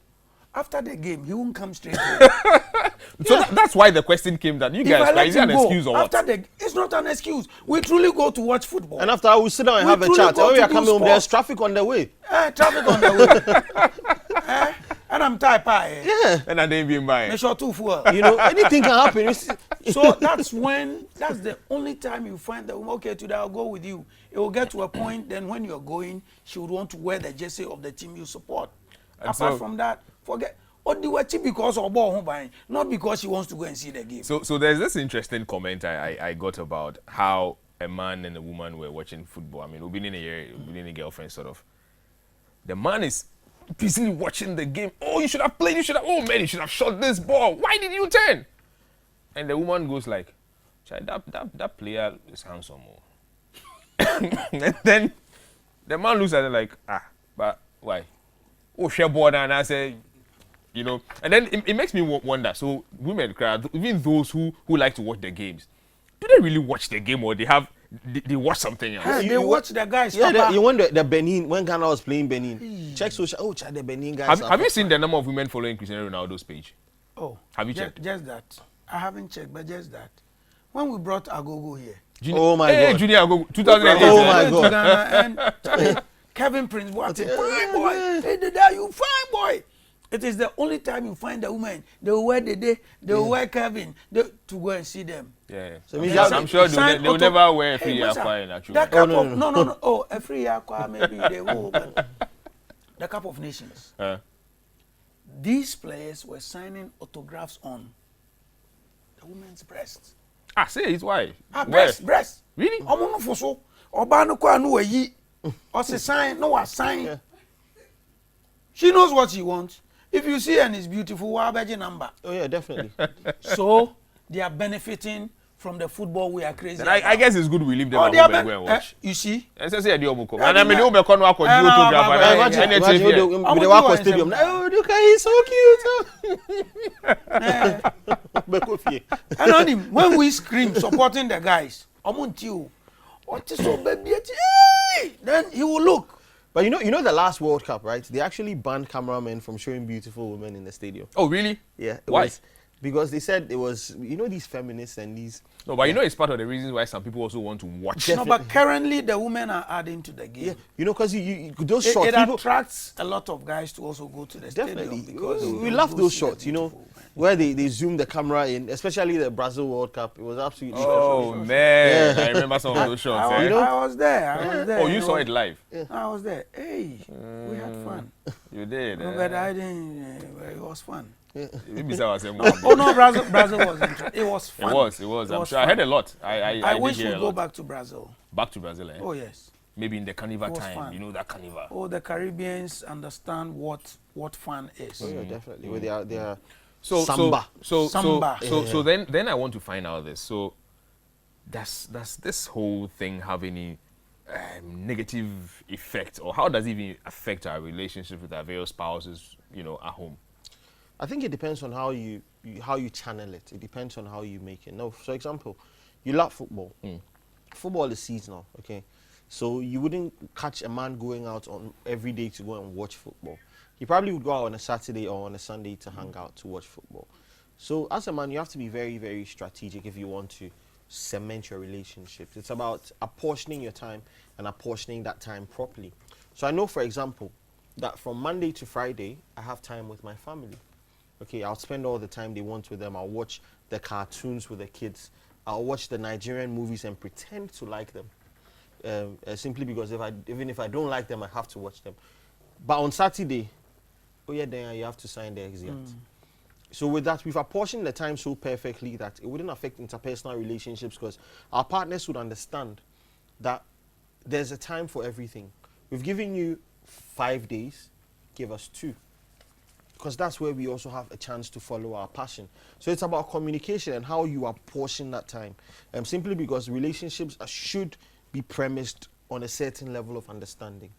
after the game, he won't come straight home. So that's why the question came that you guys, like, is it an excuse or what? It's not an excuse. We truly go to watch football. And after I will sit down and have a chat. Oh, you are coming home. There's traffic on the way. Traffic on the way. And I'm tired. Yeah. And I didn't even buy Make it. sure too full. You know, anything can happen. So that's the only time you find that, okay, today I'll go with you. It will get to a point, then when you're going, she would want to wear the jersey of the team you support. And Apart so, from that, forget. Or they were cheap because of ball home, not because she wants to go and see the game. So there's this interesting comment I got about how a man and a woman were watching football. I mean, we've been in a girlfriend sort of. The man is busily watching the game. Oh, you should have played. Oh man, you should have shot this ball. Why did you turn? And the woman goes like, that player is handsome. And then the man looks at it like, but why? Oh, share board, and I say, you know. And then it makes me wonder. So women, even those who like to watch the games, do they really watch the game, or they watch something else? They watch the guys. Yeah, you wonder the Benin, when Ghana was playing Benin. Check social. Oh, the Benin guys. Have you seen the number of women following Cristiano Ronaldo's page? Oh, have you checked? Just that. I haven't checked, but just that. When we brought Agogo here. Oh my God. Junior Agogo, 2008. Oh my God. And Kevin Prince Boateng, fine boy. Hey, Dada, you fine boy. It is the only time you find the women. They will wear Dede, they will wear Kevin to go and see them. Yeah. So I'm sure they will never wear a free Fiaka in actually. No. Oh, a free Fiaka, maybe they will. But the Cup of Nations. These players were signing autographs on the women's breasts. Say it, why? Breast. Really? Omo no foso. Oba no kwa no yi. Ose sign, no was sign. Yeah. She knows what she wants. If you see and it's beautiful, what about your number? Oh yeah, definitely. So they are benefiting from the football we are crazy. I guess it's good we leave them and go and watch. You see? And say the Omuko. And I mean the Omuko no akọ di autograph. And the Wako Stadium. Oh, look at he's so cute. And on him, when we scream supporting the guys, Omuntiu, what is so baby? Then he will look. But you know the last World Cup, right? They actually banned cameramen from showing beautiful women in the stadium. Oh, really? Yeah. Why? Because they said it was, these feminists and these... No, but it's part of the reasons why some people also want to watch. No, but currently the women are adding to the game. Yeah, because those shots... It attracts a lot of guys to also go to the stadium. Because we love those shots, where they zoom the camera in, especially the Brazil World Cup. It was absolutely special. Man, I remember some of those shots. I was there. Oh, you saw it live? Yeah. I was there. Hey, we had fun. You did? No, but I didn't. It was fun. Yeah. Oh no, Brazil was interesting. It was fun. It was. I'm sure. I heard a lot. I wish we'd go back to Brazil. Back to Brazil, eh? Oh yes. Maybe in the carnival time. Fun. That carnival. Oh, the Caribbeans understand what fun is. Oh yeah, definitely. Where they are samba. Samba. So then I want to find out this. So does this whole thing have any negative effect, or how does it even affect our relationship with our various spouses, at home? I think it depends on how you channel it. It depends on how you make it. Now, for example, you love football. Football is seasonal, okay? So you wouldn't catch a man going out on every day to go and watch football. He probably would go out on a Saturday or on a Sunday to hang out to watch football. So as a man, you have to be very, very strategic if you want to cement your relationships. It's about apportioning your time and apportioning that time properly. So I know, for example, that from Monday to Friday, I have time with my family. Okay, I'll spend all the time they want with them. I'll watch the cartoons with the kids. I'll watch the Nigerian movies and pretend to like them. Simply because even if I don't like them, I have to watch them. But on Saturday, then you have to sign the exit. So with that, we've apportioned the time so perfectly that it wouldn't affect interpersonal relationships, because our partners would understand that there's a time for everything. We've given you 5 days, give us 2. Because that's where we also have a chance to follow our passion. So it's about communication and how you apportion that time. Simply because relationships should be premised on a certain level of understanding.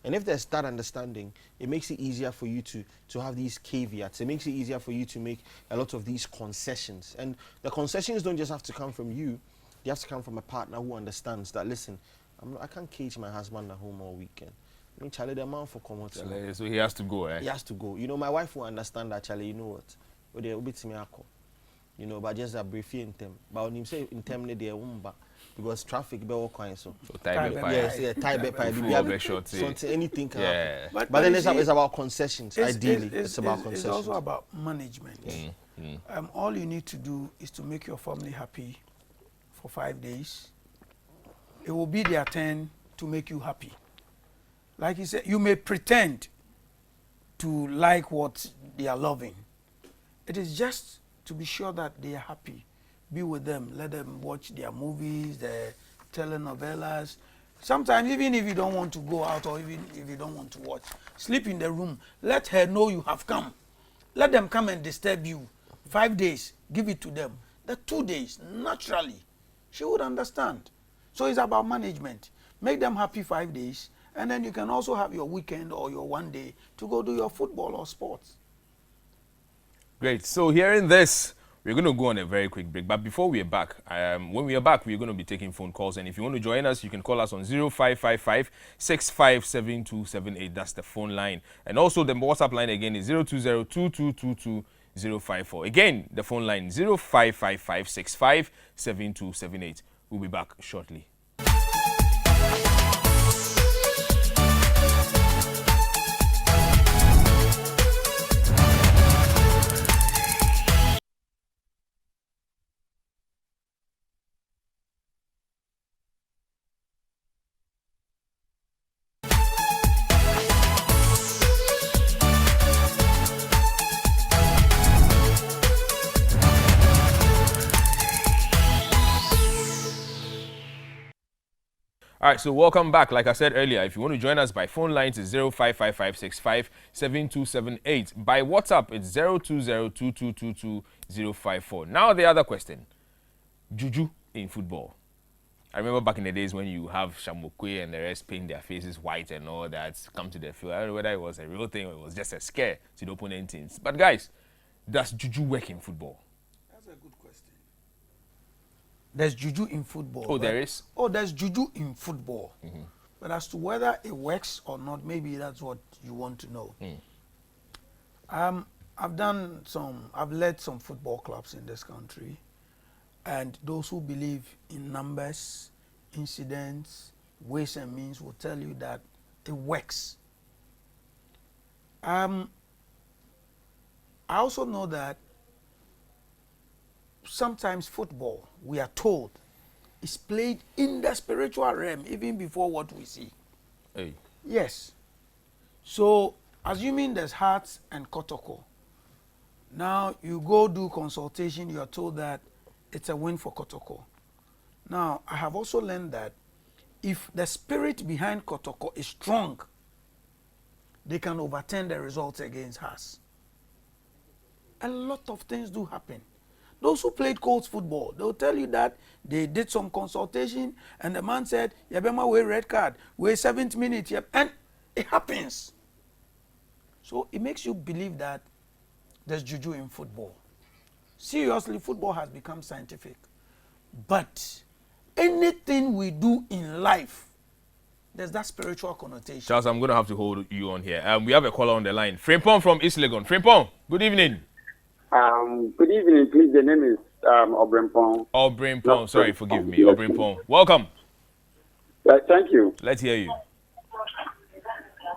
And if there's that understanding, it makes it easier for you to have these caveats. It makes it easier for you to make a lot of these concessions. And the concessions don't just have to come from you. They have to come from a partner who understands that, listen, I can't cage my husband at home all weekend. Charlie, the man for common. So he has to go, eh? He has to go. You know, my wife will understand that, Charlie, you know what? You know, but just a brief in them. But when you say in them, they are because traffic be all kinds. So time yes, yeah, time be anything can happen. But then it's about concessions. Ideally, it's about concessions. It's also about management. All you need to do is to make your family happy for 5 days. It will be their turn to make you happy. Like you said, you may pretend to like what they are loving. It is just to be sure that they are happy. Be with them. Let them watch their movies, their telenovelas. Sometimes, even if you don't want to go out or even if you don't want to watch, sleep in the room. Let her know you have come. Let them come and disturb you. 5 days, give it to them. The 2 days, naturally, she would understand. So it's about management. Make them happy 5 days, and then you can also have your weekend or your 1 day to go do your football or sports. Great. So hearing this, we're going to go on a very quick break. But before we are back, when we are back, we're going to be taking phone calls. And if you want to join us, you can call us on 0555-657278. That's the phone line. And also the WhatsApp line again is 020-2222-054. Again, the phone line 0555-657278. We'll be back shortly. All right, so welcome back. Like I said earlier, if you want to join us by phone lines, it's 0555-657278. By WhatsApp, it's 020-2222-054. Now the other question, juju in football. I remember back in the days when you have Shamokwe and the rest paint their faces white and all that, come to the field. I don't know whether it was a real thing or it was just a scare to the opponent teams. But guys, does juju work in football? That's a good question. There's juju in football. Oh, there is? Oh, there's juju in football. But as to whether it works or not, maybe that's what you want to know. I've led some football clubs in this country, and those who believe in numbers, incidents, ways and means will tell you that it works. I also know that sometimes football, we are told, is played in the spiritual realm even before what we see. Hey. Yes. So, assuming there's hearts and kotoko, now you go do consultation, you are told that it's a win for kotoko. Now, I have also learned that if the spirit behind kotoko is strong, they can overturn the results against us. A lot of things do happen. Those who played Colts football, they'll tell you that they did some consultation and the man said, Yabema, we red card, we 7th minute, yep, and it happens. So it makes you believe that there's juju in football. Seriously, football has become scientific. But anything we do in life, there's that spiritual connotation. Charles, I'm going to have to hold you on here. We have a caller on the line. Frimpong from East Legon. Frimpong, good evening. Good evening, please. The name is Obrempong. Obrempong, sorry, forgive me. Obrempong. Welcome. Thank you. Let's hear you.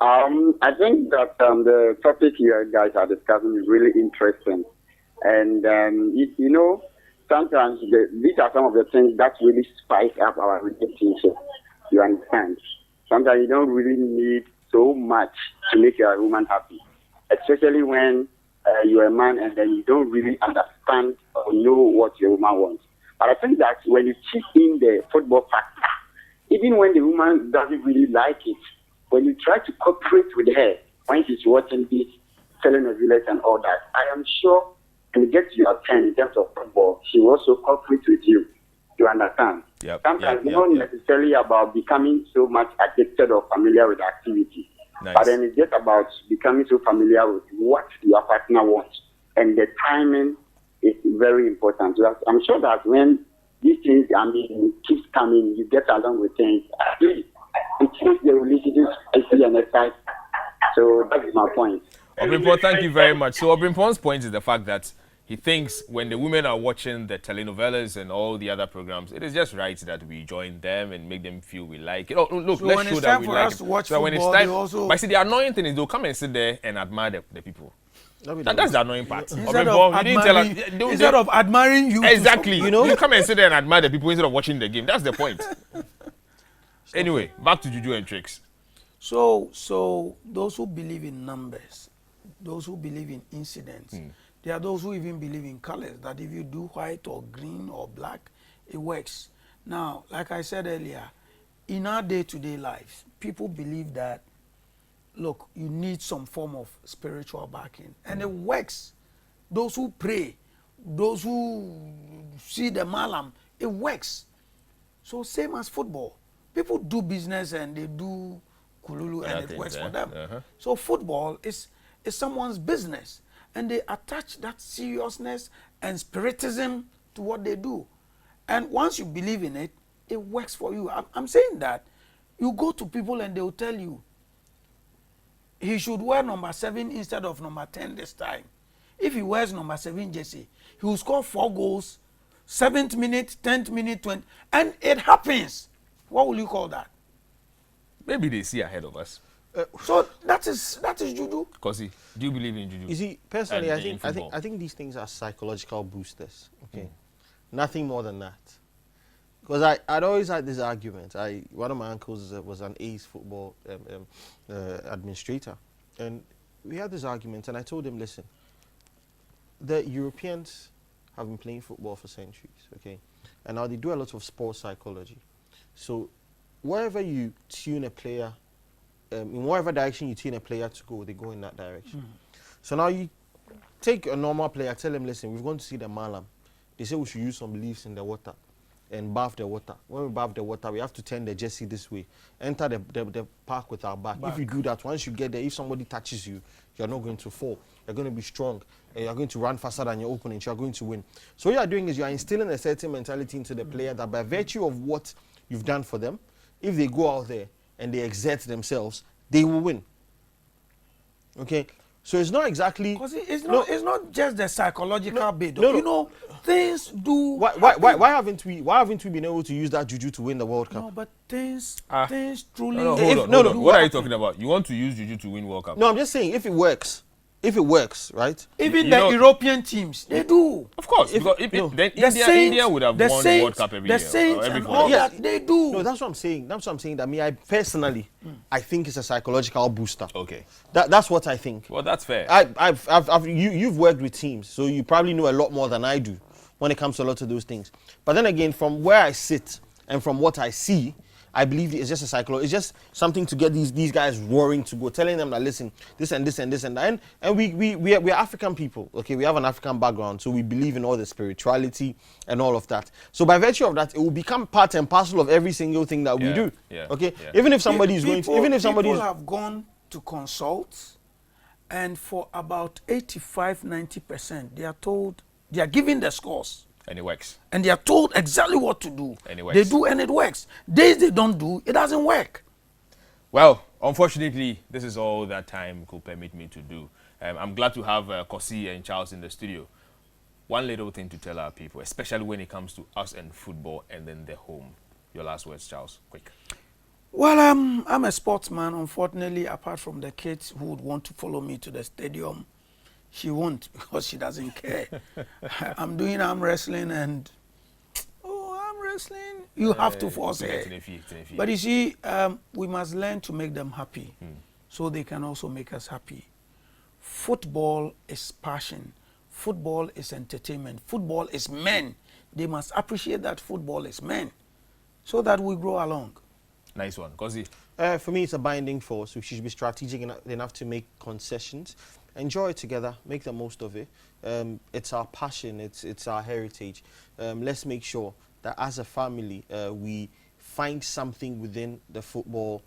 I think that the topic you guys are discussing is really interesting. And, you know, sometimes these are some of the things that really spice up our relationship. You understand? Sometimes you don't really need so much to make your woman happy, especially when you're a man and then you don't really understand or know what your woman wants. But I think that when you chip in the football factor, even when the woman doesn't really like it, when you try to cooperate with her when she's watching this telenovelas and all that, I am sure when you get to your turn in terms of football, she will also cooperate with you. You understand? Sometimes it's not necessarily about becoming so much addicted or familiar with the activity. Nice. But then it's just about becoming so familiar with what your partner wants. And the timing is very important. So I'm sure that when these things, keeps coming, you get along with things. it keeps the relationship spicy and exciting. So that is my point. Obrimpo, thank you very much. So Obrimpo's point is the fact that he thinks when the women are watching the telenovelas and all the other programs, it is just right that we join them and make them feel we like it. Oh, look, So let's when show it's that time we for like us it. to watch So when it's football, time, they also- but see, the annoying thing is they'll come and sit there and admire the people. That's the annoying part. Instead Obrimpo, of you didn't tell us. admiring, instead of admiring you, to Exactly. some- You come and sit there and admire the people instead of watching the game. That's the point. Anyway, back to Juju and tricks. So those who believe in numbers, those who believe in incidents, there are those who even believe in colors, that if you do white or green or black, it works. Now, like I said earlier, in our day-to-day lives, people believe that, look, you need some form of spiritual backing, and it works. Those who pray, those who see the malam, it works. So same as football. People do business and they do kululu and it works for them. So football is someone's business, and they attach that seriousness and spiritism to what they do. And once you believe in it, it works for you. I'm saying that you go to people and they'll tell you he should wear number 7 instead of number 10 this time. If he wears number 7 jersey, he will score 4 goals, 7th minute, 10th minute, 20, and it happens. What will you call that? Maybe they see ahead of us. So that is juju. Kosi, do you believe in Juju? You see, personally, And I in football? think these things are psychological boosters. Okay, nothing more than that. Because I'd always had this argument. One of my uncles was an A's football administrator, and we had this argument. And I told him, listen, the Europeans have been playing football for centuries. Okay, and now they do a lot of sports psychology. So wherever you tune a player, in whatever direction you tune a player to go, they go in that direction. So now you take a normal player, tell him, listen, we've gone to see the malam. They say we should use some leaves in the water and bath the water. When we bath the water, we have to turn the jersey this way, enter the park with our back. If you do that, once you get there, if somebody touches you, you're not going to fall. You're going to be strong, and you're going to run faster than your opponent. You're going to win. So what you're doing is you're instilling a certain mentality into the player that by virtue of what you've done for them, if they go out there and they exert themselves, they will win. Okay, so it's not exactly. Because it's not just the psychological bit. no. You know, things do. Why haven't we been able to use that juju to win the World Cup? No, but things truly. No, If- hold no, on. no, What are you talking about? You want to use Juju to win World Cup? No, I'm just saying if it works, right? Even You the know- European teams, they do. Of course, because then India would have won World Cup every the year. Saints or every and 4 all years. that, they do. No, that's what I'm saying. That's what I'm saying. That me, I personally, I think it's a psychological booster. Okay. That's what I think. Well, that's fair. You've worked with teams, so you probably know a lot more than I do when it comes to a lot of those things. But then again, from where I sit and from what I see, I believe it's just a psychology. It's just something to get these guys roaring to go, telling them that listen, this and this and this and that. And we're African people. Okay, we have an African background, so we believe in all the spirituality and all of that. So by virtue of that, it will become part and parcel of every single thing that we do. Yeah, Okay, yeah. even if somebody is going to, even if somebody people is, have gone to consult, and for about 85-90%, they are told, they are given the scores. And it works. And they are told exactly what to do. And it works. They do and it works. Days they don't do, it doesn't work. Well, unfortunately, this is all that time could permit me to do. I'm glad to have Kosi and Charles in the studio. One little thing to tell our people, especially when it comes to us and football and then the home. Your last words, Charles, quick. Well, I'm a sportsman. Unfortunately, apart from the kids who would want to follow me to the stadium, she won't because she doesn't care. I'm doing arm wrestling and, arm wrestling, you have to force her. But you see, we must learn to make them happy so they can also make us happy. Football is passion. Football is entertainment. Football is men. They must appreciate that football is men so that we grow along. Nice one. Kosi. for me, it's a binding force. We should be strategic enough to make concessions. Enjoy it together, make the most of it. It's our passion, it's our heritage. Let's make sure that as a family, we find something within the football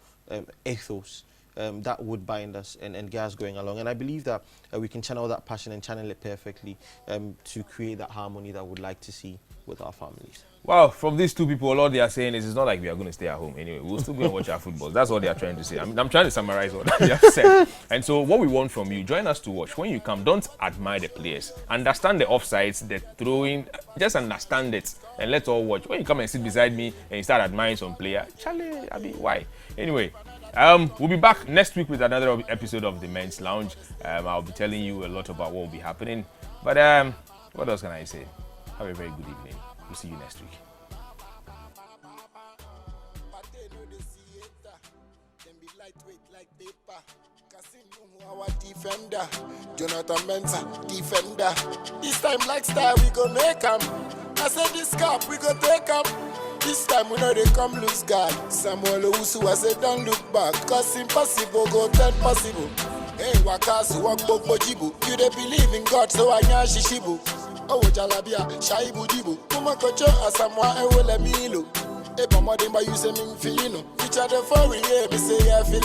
ethos that would bind us and get us going along. And I believe that we can channel that passion and channel it perfectly to create that harmony that we'd like to see with our families. Well, from these two people, all they are saying is it's not like we are going to stay at home anyway. We'll still go and watch our football. That's what they are trying to say. I'm trying to summarize what they have said. And so what we want from you, join us to watch. When you come, don't admire the players. Understand the offsides, the throwing. Just understand it and let's all watch. When you come and sit beside me and you start admiring some player, Charlie, I mean, why? Anyway, we'll be back next week with another episode of the Men's Lounge. I'll be telling you a lot about what will be happening. But what else can I say? Have a very good evening. We'll see you next week. Our defender, Jonathan Mensah, defender. This time like style we go make 'em. I said this cup we go take 'em. This time we know they come loose guard. Samuel Usu I said don't look back. Cause impossible go turn possible. Hey Wakasu walk Bojibu. You they believe in God so I nya shishibu. Oh Jalabia, Shaibu Jibu. Kuma kocho asamwa ewole milo. Hey Pamadimba you say me filino. Which are the foreign yeah me say yeah feel